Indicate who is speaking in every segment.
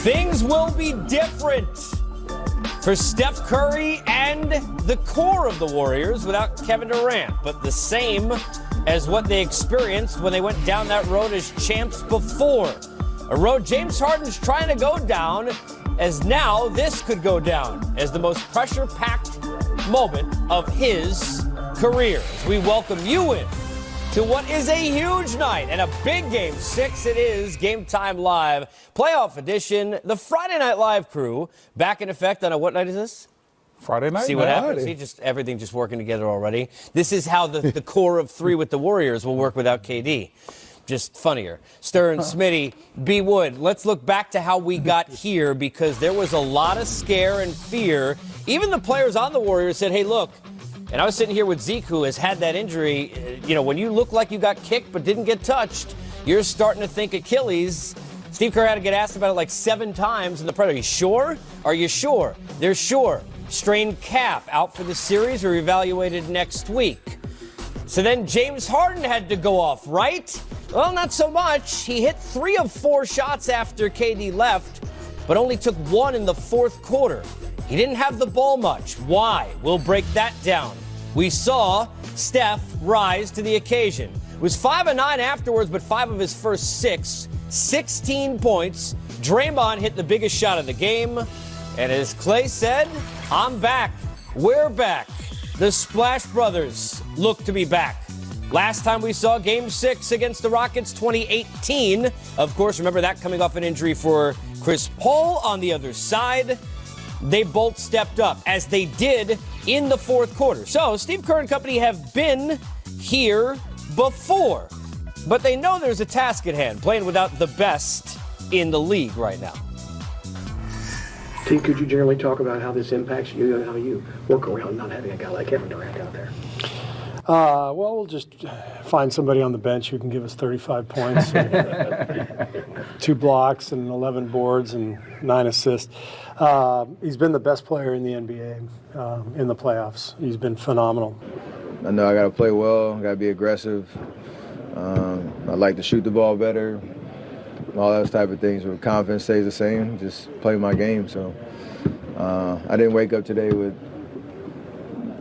Speaker 1: Things will be different for Steph Curry and the core of the Warriors without Kevin Durant, but the same as what they experienced when they went down that road as champs before. A road James Harden's trying to go down, as now this could go down as the most pressure-packed moment of his career. As we welcome you in to what is a huge night and a big Game 6. It is Game Time Live, playoff edition. The Friday Night Live crew back in effect on what night is this?
Speaker 2: Friday night.
Speaker 1: See what happens? See, everything just working together already. This is how the core of three with the Warriors will work without KD. Just funnier. Stern, Smitty, B. Wood. Let's look back to how we got here, because there was a lot of scare and fear. Even the players on the Warriors said, hey, look, and I was sitting here with Zeke, who has had that injury. When you look like you got kicked but didn't get touched, you're starting to think Achilles. Steve Kerr had to get asked about it like 7 times in the press. Are you sure? Are you sure? They're sure. Strained calf, out for the series, or evaluated next week. So then James Harden had to go off, right? Well, not so much. He hit 3 of 4 shots after KD left, but only took 1 in the fourth quarter. He didn't have the ball much. Why? We'll break that down. We saw Steph rise to the occasion. It was 5 of 9 afterwards, but 5 of his first 6. 16 points. Draymond hit the biggest shot of the game. And as Clay said, I'm back. We're back. The Splash Brothers look to be back. Last time we saw Game 6 against the Rockets, 2018. Of course, remember that coming off an injury for Chris Paul on the other side. They both stepped up, as they did in the fourth quarter. So Steve Kerr and company have been here before, but they know there's a task at hand, playing without the best in the league right now.
Speaker 3: Steve, could you generally talk about how this impacts you and how you work around not having a guy like Kevin Durant out there?
Speaker 4: Well, we'll just find somebody on the bench who can give us 35 points, and 2 blocks, and 11 boards, and 9 assists. He's been the best player in the NBA in the playoffs. He's been phenomenal.
Speaker 5: I know I got to play well. I got to be aggressive. I like to shoot the ball better. All those type of things. But confidence stays the same. Just play my game. So I didn't wake up today with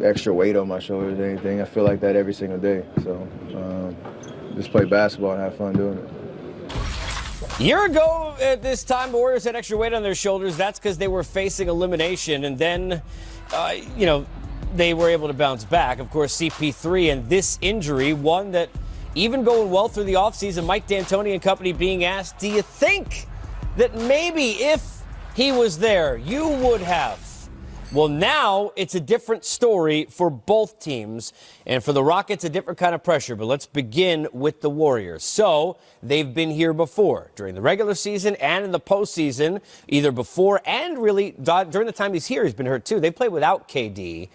Speaker 5: extra weight on my shoulders or anything. I feel like that every single day. So just play basketball and have fun doing it.
Speaker 1: A year ago at this time, the Warriors had extra weight on their shoulders. That's because they were facing elimination, and then, they were able to bounce back. Of course, CP3 and this injury, one that even going well through the offseason, Mike D'Antoni and company being asked, do you think that maybe if he was there, you would have? Well, now it's a different story for both teams, and for the Rockets, a different kind of pressure. But let's begin with the Warriors. So they've been here before, during the regular season and in the postseason, either before and really during the time he's here, he's been hurt too. They played without KD.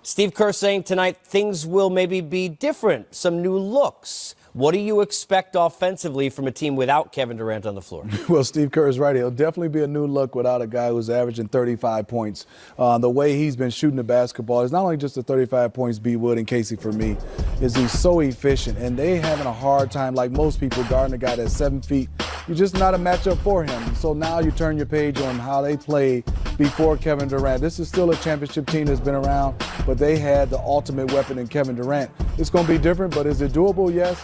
Speaker 1: Steve Kerr saying tonight things will maybe be different, some new looks. What do you expect offensively from a team without Kevin Durant on the floor?
Speaker 2: Well, Steve Kerr is right. It'll definitely be a new look without a guy who's averaging 35 points. The way he's been shooting the basketball is not only just the 35 points, B. Wood and Casey, for me, is he's so efficient. And they having a hard time, like most people, guarding a guy that's 7 feet. You're just not a matchup for him. So now you turn your page on how they play before Kevin Durant. This is still a championship team that's been around, but they had the ultimate weapon in Kevin Durant. It's going to be different, but is it doable? Yes.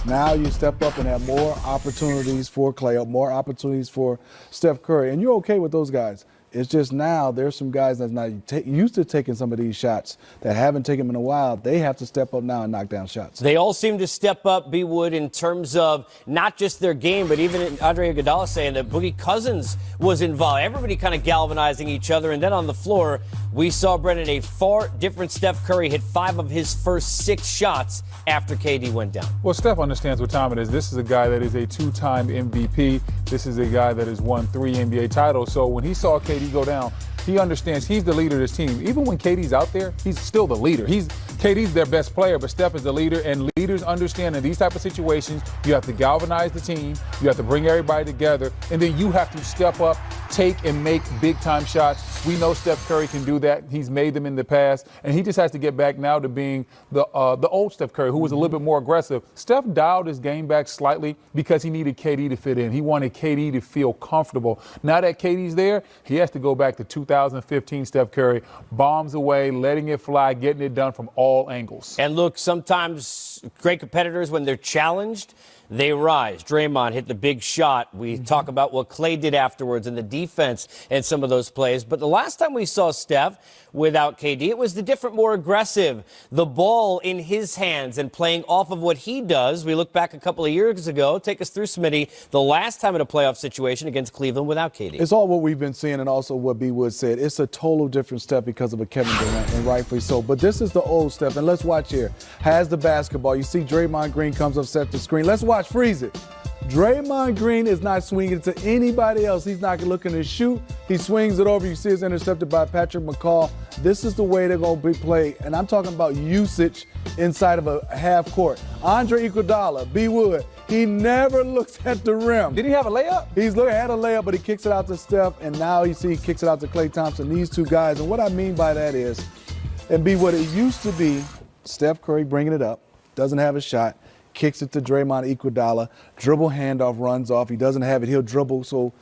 Speaker 2: Now you step up and have more opportunities for Clay, more opportunities for Steph Curry, and you're okay with those guys. It's just now there's some guys that's not used to taking some of these shots that haven't taken them in a while. They have to step up now and knock down shots.
Speaker 1: They all seem to step up, B. Wood, in terms of not just their game, but even Andre Iguodala saying that Boogie Cousins was involved. Everybody kind of galvanizing each other. And then on the floor, we saw, Brennan, a far different Steph Curry hit 5 of his first 6 shots after KD went down.
Speaker 2: Well, Steph understands what time it is. This is a guy that is a 2-time MVP. This is a guy that has won 3 NBA titles. So when he saw KD go down, he understands he's the leader of this team. Even when KD's out there, he's still the leader. KD's their best player, but Steph is the leader, and leaders understand in these type of situations, you have to galvanize the team, you have to bring everybody together, and then you have to step up
Speaker 6: take and make big-time shots. We know Steph Curry can do that. He's made them in the past, and he just has to get back now to being the old Steph Curry, who was a little bit more aggressive. Steph dialed his game back slightly because he needed KD to fit in. He wanted KD to feel comfortable. Now that KD's there, he has to go back to 2015 Steph Curry, bombs away, letting it fly, getting it done from all angles.
Speaker 1: And look, sometimes great competitors, when they're challenged, they rise. Draymond hit the big shot. We talk about what Klay did afterwards and the defense and some of those plays. But the last time we saw Steph without KD, it was the different, more aggressive, the ball in his hands and playing off of what he does. We look back a couple of years ago. Take us through, Smitty, the last time in a playoff situation against Cleveland without KD.
Speaker 2: It's all what we've been seeing and also what B. Wood said. It's a total different step because of a Kevin Durant, and rightfully so. But this is the old Steph, and let's watch here. Has the basketball. You see Draymond Green comes up, set the screen. Let's watch, freeze it. Draymond Green is not swinging it to anybody else. He's not looking to shoot. He swings it over. You see it's intercepted by Patrick McCall. This is the way they're going to be played. And I'm talking about usage inside of a half court. Andre Iguodala, B. Wood, he never looks at the rim.
Speaker 6: Did he have a layup?
Speaker 2: Had a layup, but he kicks it out to Steph, and now you see he kicks it out to Klay Thompson. These two guys, and what I mean by that is, and B. Wood, it used to be Steph Curry bringing it up, doesn't have a shot, kicks it to Draymond Iguodala, dribble handoff, runs off. He doesn't have it. He'll dribble,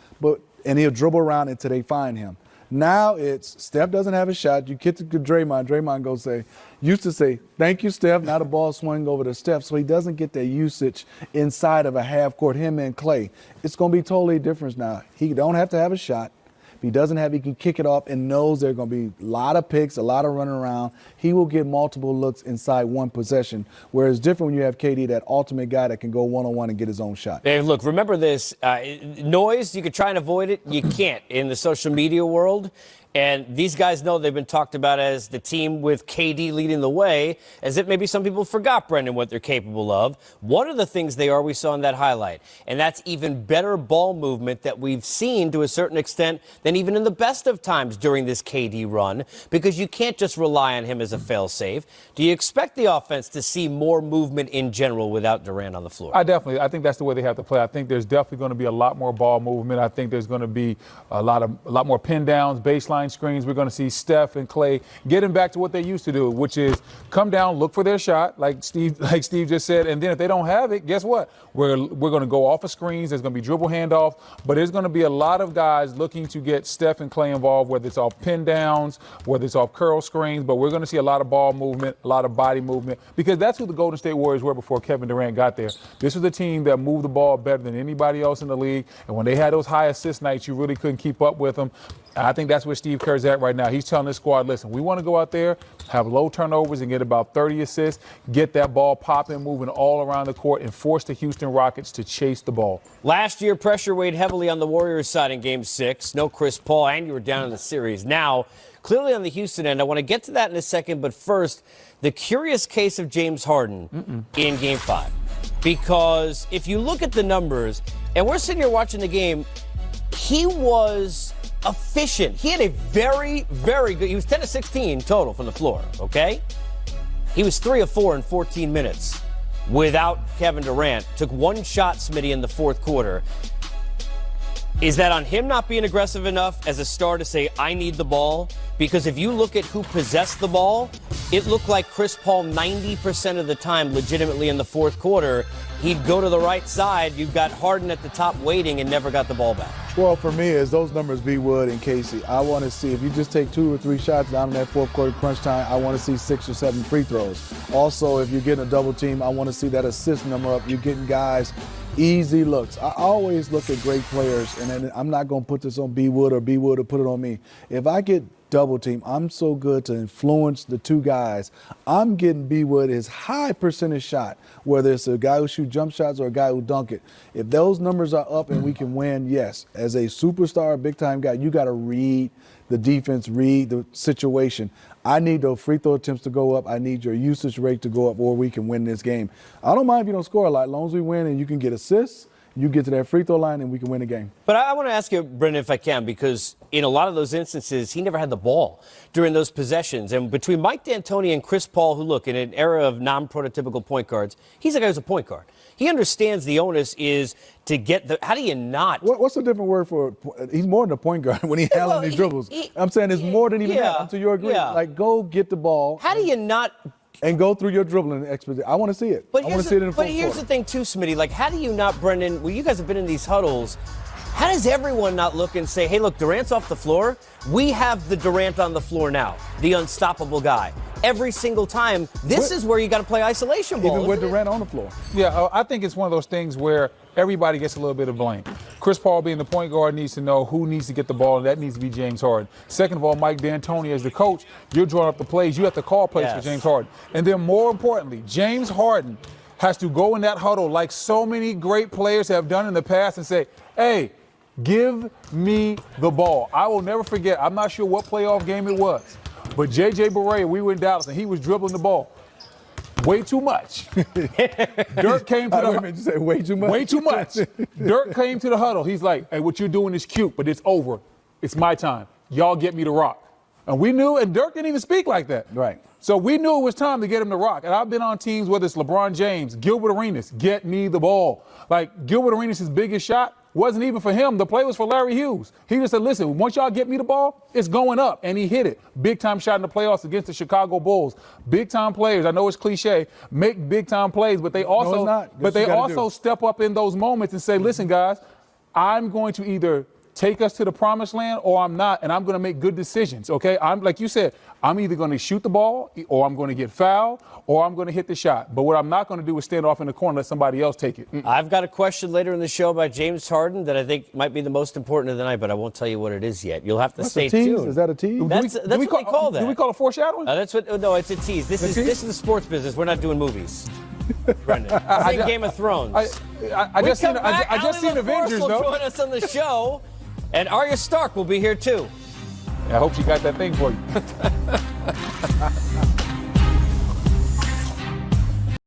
Speaker 2: and he'll dribble around until they find him. Now it's Steph doesn't have a shot. You kick it to Draymond. Draymond used to say, thank you, Steph. Now the ball swing over to Steph. So he doesn't get that usage inside of a half court, him and Klay. It's going to be totally different now. He don't have to have a shot. If he doesn't have, he can kick it off and knows there are going to be a lot of picks, a lot of running around. He will get multiple looks inside one possession, whereas different when you have KD, that ultimate guy that can go one-on-one and get his own shot.
Speaker 1: Hey, look, remember this. Noise, you could try and avoid it. You can't in the social media world. And these guys know they've been talked about as the team with KD leading the way, as if maybe some people forgot, Brendan, what they're capable of. One of the things we saw in that highlight, and that's even better ball movement that we've seen to a certain extent than even in the best of times during this KD run, because you can't just rely on him as a fail-safe. Do you expect the offense to see more movement in general without Durant on the floor?
Speaker 6: I think that's the way they have to play. I think there's definitely going to be a lot more ball movement. I think there's going to be a lot more pin downs, baseline screens. We're going to see Steph and Klay getting back to what they used to do, which is come down, look for their shot, like Steve just said, and then if they don't have it, guess what? We're going to go off of screens. There's going to be dribble handoff, but there's going to be a lot of guys looking to get Steph and Klay involved, whether it's off pin downs, whether it's off curl screens, but we're going to see a lot of ball movement, a lot of body movement, because that's who the Golden State Warriors were before Kevin Durant got there. This was a team that moved the ball better than anybody else in the league, and when they had those high assist nights, you really couldn't keep up with them. I think that's where Steve Kerr's at right now. He's telling his squad, listen, we want to go out there, have low turnovers and get about 30 assists, get that ball popping, moving all around the court, and force the Houston Rockets to chase the ball.
Speaker 1: Last year, pressure weighed heavily on the Warriors side in Game 6. No Chris Paul, and you were down in the series. Now, clearly on the Houston end, I want to get to that in a second, but first, the curious case of James Harden in Game 5. Because if you look at the numbers, and we're sitting here watching the game, he was efficient. He had a very, very good, he was 10 of 16 total from the floor, okay? He was 3 of 4 in 14 minutes without Kevin Durant. Took one shot, Smitty, in the fourth quarter. Is that on him not being aggressive enough as a star to say, I need the ball? Because if you look at who possessed the ball, it looked like Chris Paul 90% of the time legitimately in the fourth quarter. He'd go to the right side. You've got Harden at the top waiting and never got the ball back.
Speaker 2: Well, for me, is those numbers B. Wood and Casey. I want to see, if you just take 2 or 3 shots down in that fourth quarter crunch time, I want to see 6 or 7 free throws. Also, if you're getting a double team, I want to see that assist number up. You're getting guys easy looks. I always look at great players, and then I'm not going to put this on B. Wood or B. Wood or put it on me. If I get double team, I'm so good to influence the two guys. I'm getting B. Wood his high percentage shot, whether it's a guy who shoot jump shots or a guy who dunk it. If those numbers are up and we can win, yes. As a superstar, big-time guy, you got to read the defense, read the situation. I need those free throw attempts to go up. I need your usage rate to go up, or we can win this game. I don't mind if you don't score a lot, as long as we win and you can get assists. You get to that free throw line and we can win the game.
Speaker 1: But I want to ask you, Brendan, if I can, because in a lot of those instances, he never had the ball during those possessions. And between Mike D'Antoni and Chris Paul, who look, in an era of non-prototypical point guards, he's a guy who's a point guard. He understands the onus is to get the. How do you not?
Speaker 2: What's a different word for? He's more than a point guard when he's handling these dribbles. I'm saying it's more than even that. Until you agree, like go get the ball.
Speaker 1: How do you not?
Speaker 2: And go through your dribbling expedition. I want to see it. I want to see it in the
Speaker 1: But here's the thing, too, Smitty. Like, how do you not, Brendan? Well, you guys have been in these huddles. How does everyone not look and say, hey, look, Durant's off the floor. We have the Durant on the floor now, the unstoppable guy. Every single time, this is where you got to play isolation ball.
Speaker 2: Even with Durant on the floor.
Speaker 6: Yeah, I think it's one of those things where everybody gets a little bit of blame. Chris Paul, being the point guard, needs to know who needs to get the ball, and that needs to be James Harden. Second of all, Mike D'Antoni, as the coach, you're drawing up the plays. You have to call plays for James Harden. And then more importantly, James Harden has to go in that huddle like so many great players have done in the past and say, hey, give me the ball. I will never forget, I'm not sure what playoff game it was, but J.J. Barea, we were in Dallas, and he was dribbling the ball way too much. Dirk came to the
Speaker 2: huddle. You say way too much?
Speaker 6: Way too much. Dirk came to the huddle. He's like, hey, what you're doing is cute, but it's over. It's my time. Y'all get me to rock. And we knew, and Dirk didn't even speak like that.
Speaker 2: Right.
Speaker 6: So we knew it was time to get him to rock. And I've been on teams, whether it's LeBron James, Gilbert Arenas, get me the ball. Like, Gilbert Arenas' biggest shot wasn't even for him. The play was for Larry Hughes. He just said, listen, once y'all get me the ball, it's going up. And he hit it. Big-time shot in the playoffs against the Chicago Bulls. Big-time players, I know it's cliche, make big-time plays, but they also step up in those moments and say, listen, guys, I'm going to either take us to the promised land or I'm not, and I'm going to make good decisions, okay? I'm like you said, I'm either going to shoot the ball or I'm going to get fouled or I'm going to hit the shot. But what I'm not going to do is stand off in the corner and let somebody else take it.
Speaker 1: I've got a question later in the show about James Harden that I think might be the most important of the night, but I won't tell you what it is yet. You'll have to stay tuned.
Speaker 2: Is that a tease?
Speaker 1: That's what we call that.
Speaker 6: Do we call it foreshadowing?
Speaker 1: No, it's a tease. This is the sports business. We're not doing movies. Brendan. I think Game of Thrones.
Speaker 6: I just seen Avengers, though.
Speaker 1: Will join us on the show. And Arya Stark will be here, too.
Speaker 6: I hope she got that thing for you.